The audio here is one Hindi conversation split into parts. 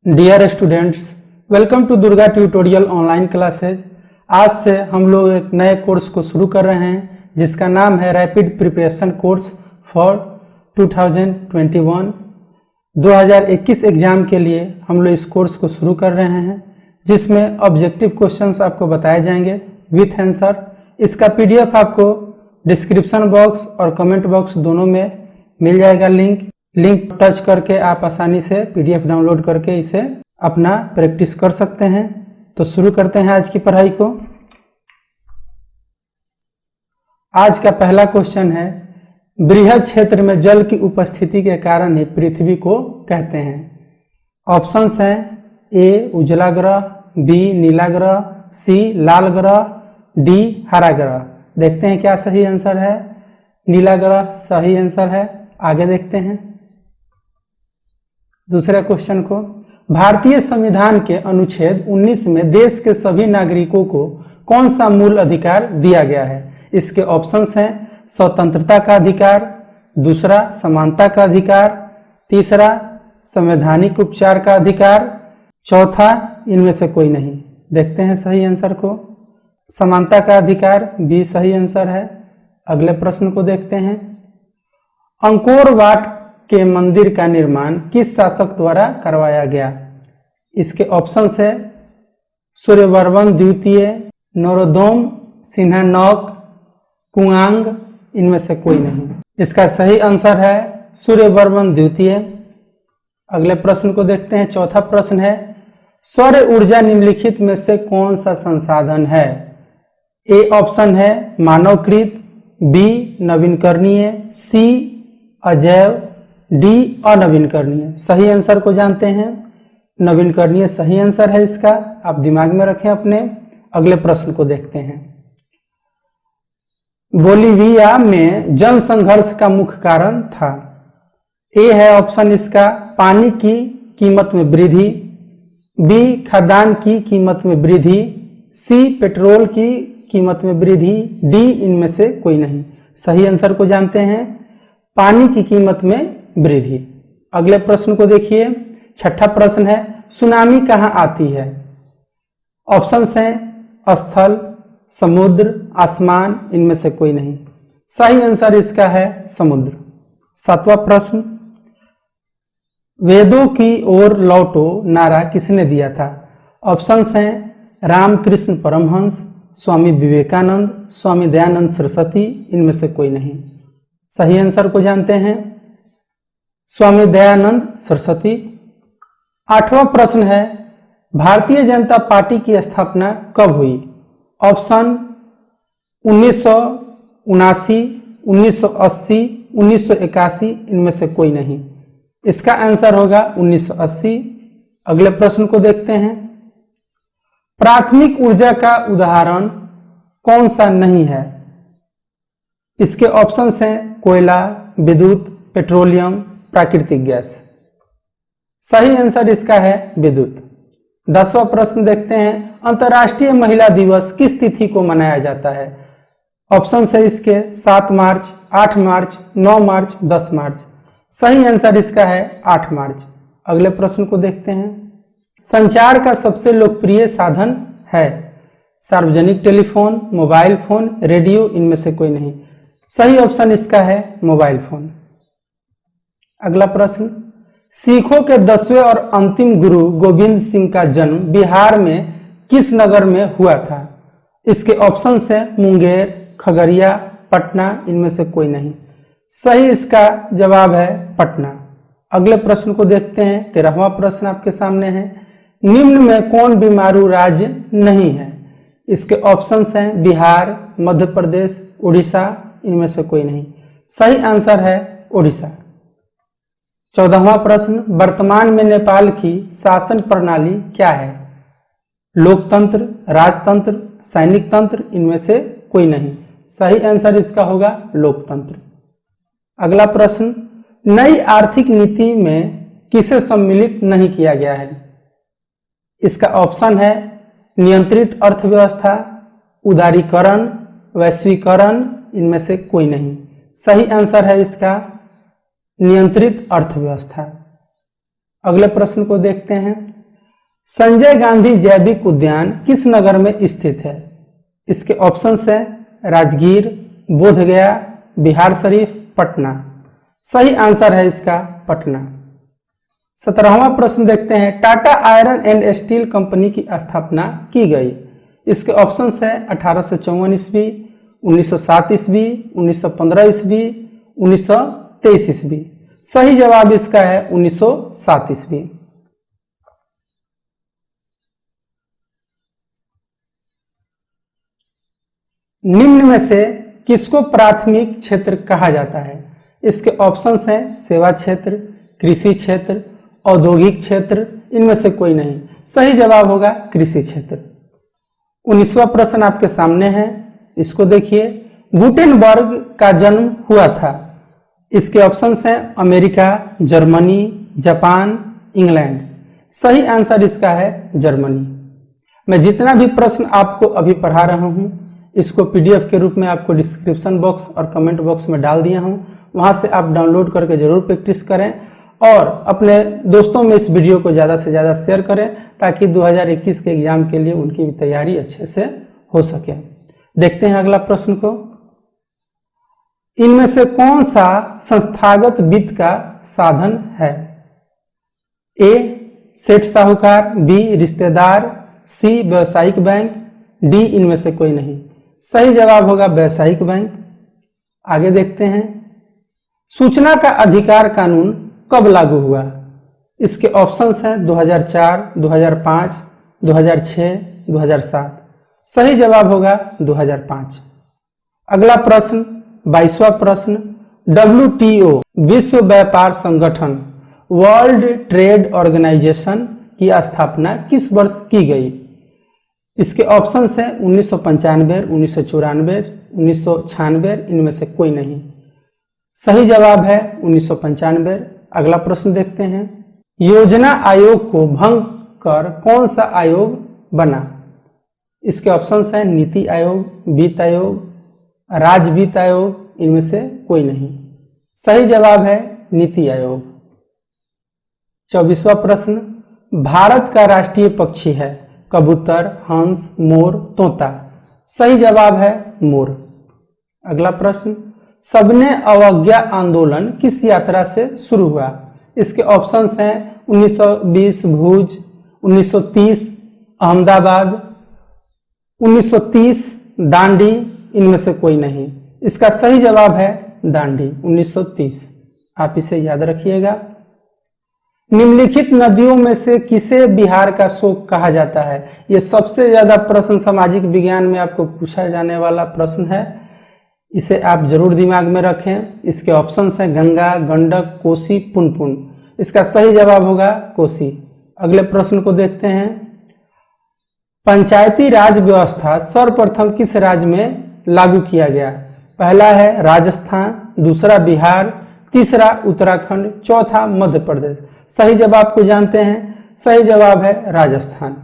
Dear students, welcome to Durga tutorial online classes. आज से हम लोग एक नए कोर्स को शुरू कर रहे हैं जिसका नाम है rapid preparation course for 2021 exam के लिए हम लोग इस कोर्स को शुरू कर रहे हैं, जिसमें ऑब्जेक्टिव क्वेश्चंस आपको बताए जाएंगे विथ आंसर। इसका पीडीएफ आपको डिस्क्रिप्शन बॉक्स और कमेंट बॉक्स दोनों में मिल जाएगा। लिंक टच करके आप आसानी से पीडीएफ डाउनलोड करके इसे अपना प्रैक्टिस कर सकते हैं। तो शुरू करते हैं आज की पढ़ाई को। आज का पहला क्वेश्चन है, बृहद क्षेत्र में जल की उपस्थिति के कारण ही पृथ्वी को कहते हैं। ऑप्शंस हैं ए उजला ग्रह, बी नीला ग्रह, सी लाल ग्रह, डी हरा ग्रह। देखते हैं क्या सही आंसर है। नीला ग्रह सही आंसर है। आगे देखते हैं दूसरे क्वेश्चन को। भारतीय संविधान के अनुच्छेद 19 में देश के सभी नागरिकों को कौन सा मूल अधिकार दिया गया है? इसके ऑप्शंस हैं स्वतंत्रता का अधिकार, दूसरा समानता का अधिकार, तीसरा संवैधानिक उपचार का अधिकार, चौथा इनमें से कोई नहीं। देखते हैं सही आंसर को। समानता का अधिकार बी सही आंसर है। अगले प्रश्न को देखते हैं। अंकोर वाट के मंदिर का निर्माण किस शासक द्वारा करवाया गया? इसके ऑप्शंस है सूर्यवर्मन द्वितीय, नरोदम सिन्हानौक, कुआंग, इनमें से कोई नहीं। इसका सही आंसर है सूर्यवर्मन द्वितीय। अगले प्रश्न को देखते हैं। चौथा प्रश्न है, सौर ऊर्जा निम्नलिखित में से कौन सा संसाधन है? ए ऑप्शन है मानवकृत, बी नवीनकरणीय, सी अजैव, डी अनवीनकरणीय। सही आंसर को जानते हैं। नवीनकरणीय सही आंसर है इसका, आप दिमाग में रखें अपने। अगले प्रश्न को देखते हैं। बोलीविया में जन संघर्ष का मुख्य कारण था। ए है ऑप्शन इसका पानी की कीमत में वृद्धि, बी खाद्यान्न की कीमत में वृद्धि, सी पेट्रोल की कीमत में वृद्धि, डी इनमें से कोई नहीं। सही आंसर को जानते हैं, पानी की कीमत में वृद्धि। अगले प्रश्न को देखिए। छठा प्रश्न है, सुनामी कहाँ आती है? ऑप्शंस हैं स्थल, समुद्र, आसमान, इनमें से कोई नहीं। सही आंसर इसका है समुद्र। सातवां प्रश्न, वेदों की ओर लौटो नारा किसने दिया था? ऑप्शंस हैं रामकृष्ण परमहंस, स्वामी विवेकानंद, स्वामी दयानंद सरस्वती, इनमें से कोई नहीं। सही आंसर को जानते हैं, स्वामी दयानंद सरस्वती। आठवां प्रश्न है, भारतीय जनता पार्टी की स्थापना कब हुई? ऑप्शन 1979, 1980, 1981, इनमें से कोई नहीं। इसका आंसर होगा 1980। अगले प्रश्न को देखते हैं। प्राथमिक ऊर्जा का उदाहरण कौन सा नहीं है? इसके ऑप्शंस हैं कोयला, विद्युत, पेट्रोलियम, प्राकृतिक गैस। सही आंसर इसका है विद्युत। 10वां प्रश्न देखते हैं। अंतर्राष्ट्रीय महिला दिवस किस तिथि को मनाया जाता है? ऑप्शन है इसके 7 मार्च, 8 मार्च, 9 मार्च, 10 मार्च। सही आंसर इसका है 8 मार्च। अगले प्रश्न को देखते हैं। संचार का सबसे लोकप्रिय साधन है? सार्वजनिक टेलीफोन, मोबाइल फोन, रेडियो, इनमें से कोई नहीं। सही ऑप्शन इसका है मोबाइल फोन। अगला प्रश्न, सिखों के 10वें और अंतिम गुरु गोविंद सिंह का जन्म बिहार में किस नगर में हुआ था? इसके ऑप्शंस है मुंगेर, खगड़िया, पटना, इनमें से कोई नहीं। सही इसका जवाब है पटना। अगले प्रश्न को देखते हैं। 13वां प्रश्न आपके सामने है, निम्न में कौन बीमारू राज्य नहीं है? इसके ऑप्शंस हैं बिहार, मध्य प्रदेश, उड़ीसा, इनमें से कोई नहीं। सही आंसर है उड़ीसा। 14वां प्रश्न, वर्तमान में नेपाल की शासन प्रणाली क्या है? लोकतंत्र, राजतंत्र, सैनिक तंत्र, इनमें से कोई नहीं। सही आंसर इसका होगा लोकतंत्र। अगला प्रश्न, नई आर्थिक नीति में किसे सम्मिलित नहीं किया गया है? इसका ऑप्शन है नियंत्रित अर्थव्यवस्था, उदारीकरण, वैश्वीकरण, इनमें से कोई नहीं। सही आंसर है इसका नियंत्रित अर्थव्यवस्था। अगले प्रश्न को देखते हैं। संजय गांधी जैविक उद्यान किस नगर में स्थित है? इसके ऑप्शंस है राजगीर, बोधगया, बिहार शरीफ, पटना। सही आंसर है इसका पटना। 17वां प्रश्न देखते हैं, Tata iron and steel company की स्थापना की गई। इसके ऑप्शंस है 1854 ईस्वी, 1907 ईस्वी, 1915 ईस्वी, 1923 ईस्वी। सही जवाब इसका है 1907 ईस्वी। निम्न में से किसको प्राथमिक क्षेत्र कहा जाता है? इसके ऑप्शंस हैं सेवा क्षेत्र, कृषि क्षेत्र, औद्योगिक क्षेत्र, इनमें से कोई नहीं। सही जवाब होगा कृषि क्षेत्र। 19वां प्रश्न आपके सामने है, इसको देखिए। गुटेनबर्ग का जन्म हुआ था। इसके ऑप्शंस हैं अमेरिका, जर्मनी, जापान, इंग्लैंड। सही आंसर इसका है जर्मनी। मैं जितना भी प्रश्न आपको अभी पढ़ा रहा हूं इसको पीडीएफ के रूप में आपको डिस्क्रिप्शन बॉक्स और कमेंट बॉक्स में डाल दिया हूं, वहां से आप डाउनलोड करके जरूर प्रैक्टिस करें और अपने दोस्तों में इस वीडियो को ज़्यादा से ज़्यादा शेयर करें ताकि 2021 के एग्जाम के लिए उनकी भी तैयारी अच्छे से हो सके। देखते हैं अगला प्रश्न को। इनमें से कौन सा संस्थागत वित्त का साधन है? ए सेठ साहूकार, बी रिश्तेदार, सी व्यवसायिक बैंक, डी इनमें से कोई नहीं। सही जवाब होगा व्यवसायिक बैंक। आगे देखते हैं, सूचना का अधिकार कानून कब लागू हुआ? इसके ऑप्शंस हैं 2004, 2005, 2006, 2007। सही जवाब होगा 2005। अगला प्रश्न 22वां प्रश्न, WTO विश्व व्यापार संगठन वर्ल्ड ट्रेड ऑर्गेनाइजेशन की स्थापना किस वर्ष की गई? इसके ऑप्शंस हैं 1995, 1994, 1996, इनमें से कोई नहीं। सही जवाब है 1995। अगला प्रश्न देखते हैं, योजना आयोग को भंग कर कौन सा आयोग बना? इसके ऑप्शंस हैं नीति आयोग, वित्त आयोग, राज्य वित्त आयोग, इनमें से कोई नहीं। सही जवाब है नीति आयोग। 24वां प्रश्न, भारत का राष्ट्रीय पक्षी है कबूतर, हंस, मोर, तोता। सही जवाब है मोर। अगला प्रश्न, सबने अवज्ञा आंदोलन किस यात्रा से शुरू हुआ? इसके ऑप्शंस हैं 1920 भुज, 1930 अहमदाबाद, 1930 दांडी, इनमें से कोई नहीं। इसका सही जवाब है दांडी 1930। आप इसे याद रखिएगा। निम्नलिखित नदियों में से किसे बिहार का शोक कहा जाता है? यह सबसे ज्यादा प्रश्न सामाजिक विज्ञान में आपको पूछा जाने वाला प्रश्न है, इसे आप जरूर दिमाग में रखें। इसके ऑप्शंस हैं गंगा, गंडक, कोसी, पुनपुन। इसका सही जवाब होगा कोसी। अगले प्रश्न को देखते हैं, पंचायती राज व्यवस्था सर्वप्रथम किस राज्य में लागू किया गया? पहला है राजस्थान, दूसरा बिहार, तीसरा उत्तराखंड, चौथा मध्य प्रदेश। सही जवाब को जानते हैं, सही जवाब है राजस्थान।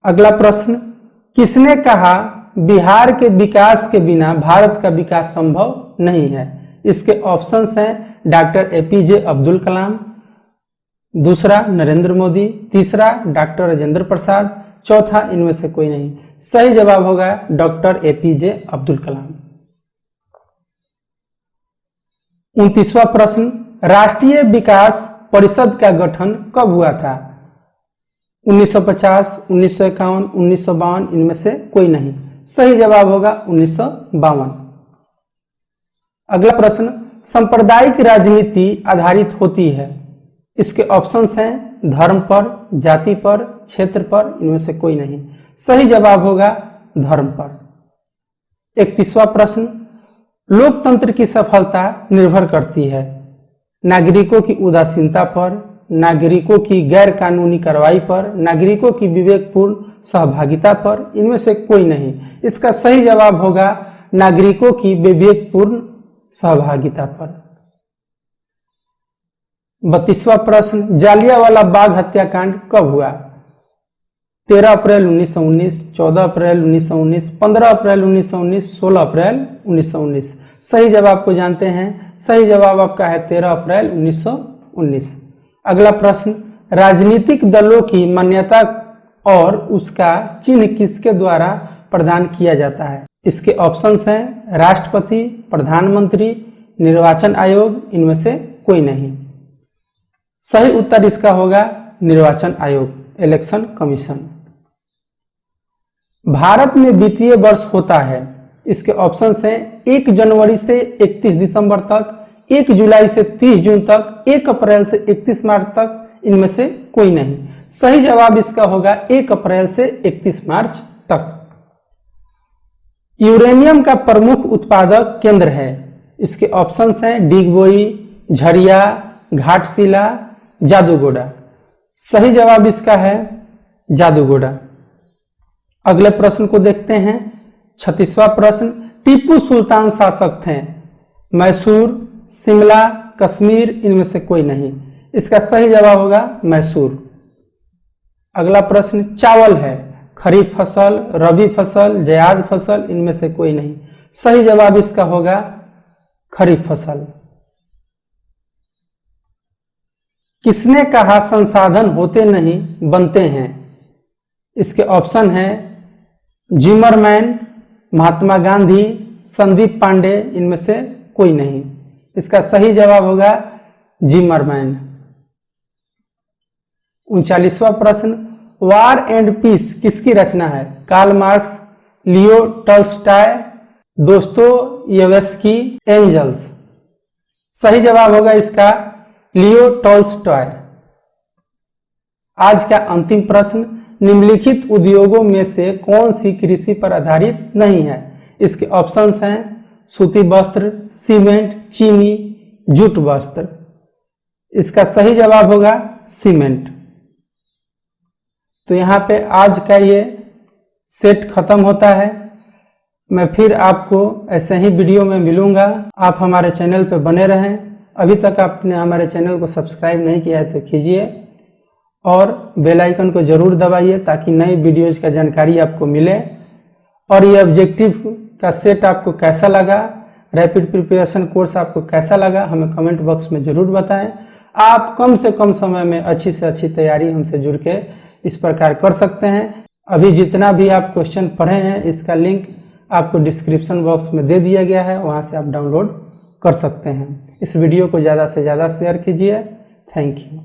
अगला प्रश्न, किसने कहा बिहार के विकास के बिना भारत का विकास संभव नहीं है? इसके ऑप्शंस हैं डॉक्टर एपीजे अब्दुल कलाम, दूसरा नरेंद्र मोदी, तीसरा डॉक्टर राजेंद्र प्रसाद, चौथा इनमें से कोई नहीं। सही जवाब होगा डॉक्टर एपीजे अब्दुल कलाम। 29वां प्रश्न, राष्ट्रीय विकास परिषद का गठन कब हुआ था? 1950, 1951, 1952, इनमें से कोई नहीं। सही जवाब होगा 1952। अगला प्रश्न, सांप्रदायिक राजनीति आधारित होती है। इसके ऑप्शंस हैं धर्म पर, जाति पर, क्षेत्र पर, इनमें से कोई नहीं। सही जवाब होगा धर्म पर। 31वां प्रश्न, लोकतंत्र की सफलता निर्भर करती है नागरिकों की उदासीनता पर, नागरिकों की गैर कानूनी कार्रवाई पर, नागरिकों की विवेकपूर्ण सहभागिता पर, इनमें से कोई नहीं। इसका सही जवाब होगा नागरिकों की विवेकपूर्ण सहभागिता पर। 32वां प्रश्न, जालियांवाला बाग हत्याकांड कब हुआ? 13 अप्रैल 1919, 14 अप्रैल 1919, 15 अप्रैल 1919, 16 अप्रैल 1919। सही जवाब को जानते हैं, सही जवाब आपका है 13 अप्रैल 1919। अगला प्रश्न, राजनीतिक दलों की मान्यता और उसका चिन्ह किसके द्वारा प्रदान किया जाता है? इसके ऑप्शंस हैं राष्ट्रपति, प्रधानमंत्री, निर्वाचन आयोग, इनमें से कोई नहीं। सही उत्तर इसका होगा निर्वाचन आयोग, इलेक्शन कमीशन। भारत में वित्तीय वर्ष होता है, इसके ऑप्शंस हैं 1 जनवरी से 31 दिसंबर तक, 1 जुलाई से 30 जून तक, 1 अप्रैल से 31 मार्च तक, इनमें से कोई नहीं। सही जवाब इसका होगा 1 अप्रैल से 31 मार्च तक। यूरेनियम का प्रमुख उत्पादक केंद्र है, इसके ऑप्शंस हैं डिगबोई, झरिया, घाटशिला, जादूगोड़ा। सही जवाब इसका है जादूगोड़ा। अगले प्रश्न को देखते हैं, 36वां प्रश्न। टीपू सुल्तान शासक थे, मैसूर, शिमला, कश्मीर, इनमें से कोई नहीं। इसका सही जवाब होगा मैसूर। अगला प्रश्न चावल है, खरीफ फसल, रबी फसल, जायद फसल, इनमें से कोई नहीं। सही जवाब इसका होगा खरीफ फसल। किसने कहा संसाधन होते नहीं बनते हैं? इसके ऑप्शन है जिमरमैन, महात्मा गांधी, संदीप पांडे, इनमें से कोई नहीं। इसका सही जवाब होगा जिमरमैन। 39वां प्रश्न। वार एंड पीस किसकी रचना है? Karl Marx, Leo Tolstoy, Dostoevsky, Engels. सही जवाब होगा इसका लियो टॉल्स्टॉय। आज का अंतिम प्रश्न। निम्नलिखित उद्योगों में से कौन सी कृषि पर आधारित नहीं है? इसके ऑप्शंस हैं सूती वस्त्र, सीमेंट, चीनी, जूट वस्त्र। इसका सही जवाब होगा सीमेंट। तो यहाँ पे आज का ये सेट खत्म होता है। मैं फिर आपको ऐसे ही वीडियो में मिलूंगा। आप हमारे चैनल पे बने रहें। अभी तक आपने हमारे चैनल को सब्सक्राइब नहीं किया है तो कीजिए और बेल आइकन को जरूर दबाइए ताकि नई वीडियोज का जानकारी आपको मिले। और ये ऑब्जेक्टिव का सेट आपको कैसा लगा, रैपिड प्रिपरेशन कोर्स आपको कैसा लगा, हमें कमेंट बॉक्स में जरूर बताएं। आप कम से कम समय में अच्छी से अच्छी तैयारी हमसे जुड़ के इस प्रकार कर सकते हैं। अभी जितना भी आप क्वेश्चन पढ़े हैं इसका लिंक आपको डिस्क्रिप्शन बॉक्स में दे दिया गया है, वहां से आप डाउनलोड कर सकते हैं। इस वीडियो को ज़्यादा से ज़्यादा शेयर कीजिए। Thank you.